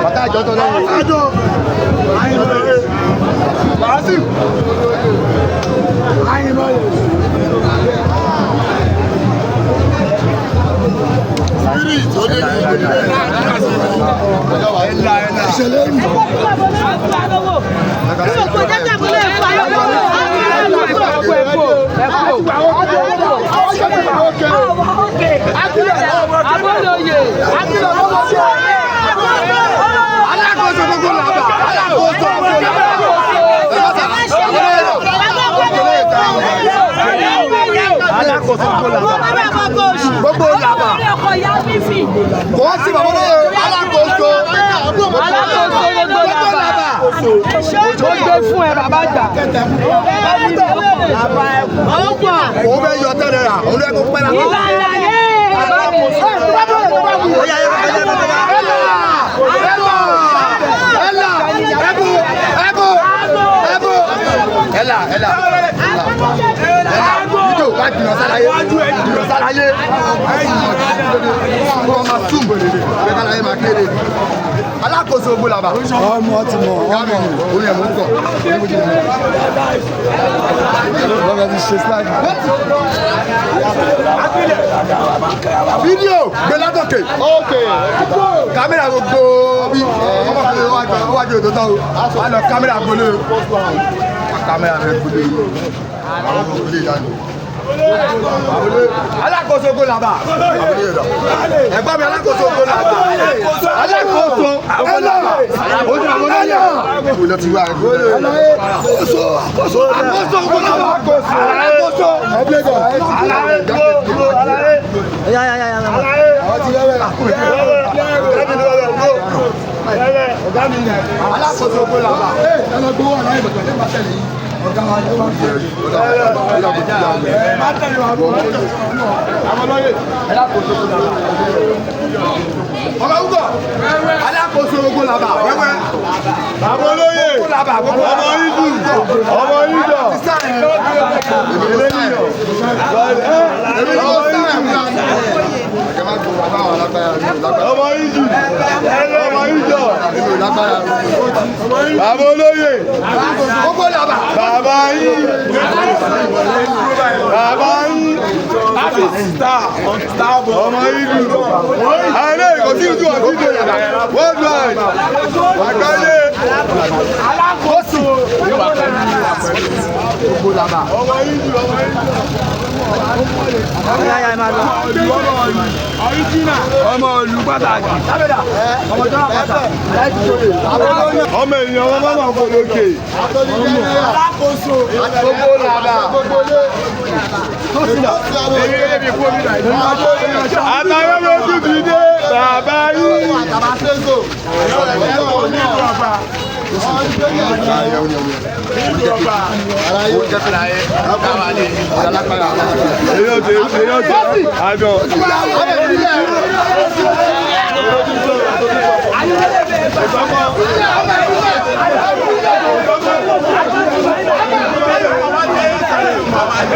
Bàtà ìjọ tó lẹ́yìn. Gbogbo làbà. Kò wá sí bàbá náà alákòóso. Alákòóso gbogbo làbà. Ó gbé fún ẹ bàbá àgbà. Òun bẹ yọ tẹ́lẹ̀ rà, òun bẹ kó pẹ́ la. Bá jùlọ sáláyé wọ́n máa tún bòlè bẹ́ẹ̀ káláyé máa kéde alákòóso ogbó làbà ọmọ ti mọ̀ ọmọ orí ẹ̀mú ń kọ̀ lọ́wọ́ ti ṣe slide fídíò gbé látọ̀kẹ̀ kámẹ́rà gbogbo bí ọmọkùnrin wájú òtòtọ́ wà lọ kámẹ́rà gbólé kámẹ́rà rẹ̀ gbólé àwọn gbólé ìdájọ́ alákòóso kó làbà ẹ̀gbọ́n mi alákòóso kó làbà alákòóso kó làbà ojú àwọn ọlọ́yà ìlọ ti wá àkóso kó làbà alákòóso ẹgbẹ́gọ̀ alákòóso kó làbà ẹlọgbówó ọ̀nà ìbọ̀tọ̀ ní pàtẹ́lì yìí ọ̀gá wa ni ó máa ń bẹ̀rẹ̀ ọmọ ugbo alákòóso ogun làbà wẹ́wẹ́ bàbá olóyè ọmọ ìdù ọmọ ìdù ọmọ ìdù bàbá olóyè gbogbo làbà bàbá yìí láti star ọmọ ìlú ààrẹ ìkọ̀tí ìjú ọ̀tí ìjọ yàrá worldwide àgbáyé alákòóso gbogbo làbà ọmọ ìlú ọmọ ìlú pàtàkì ọmọ ènìyàn wọn bá máa fọlọ òkè alákòóso gbogbo làbà àtàwọn ojú ti dé bàbá yìí. Mama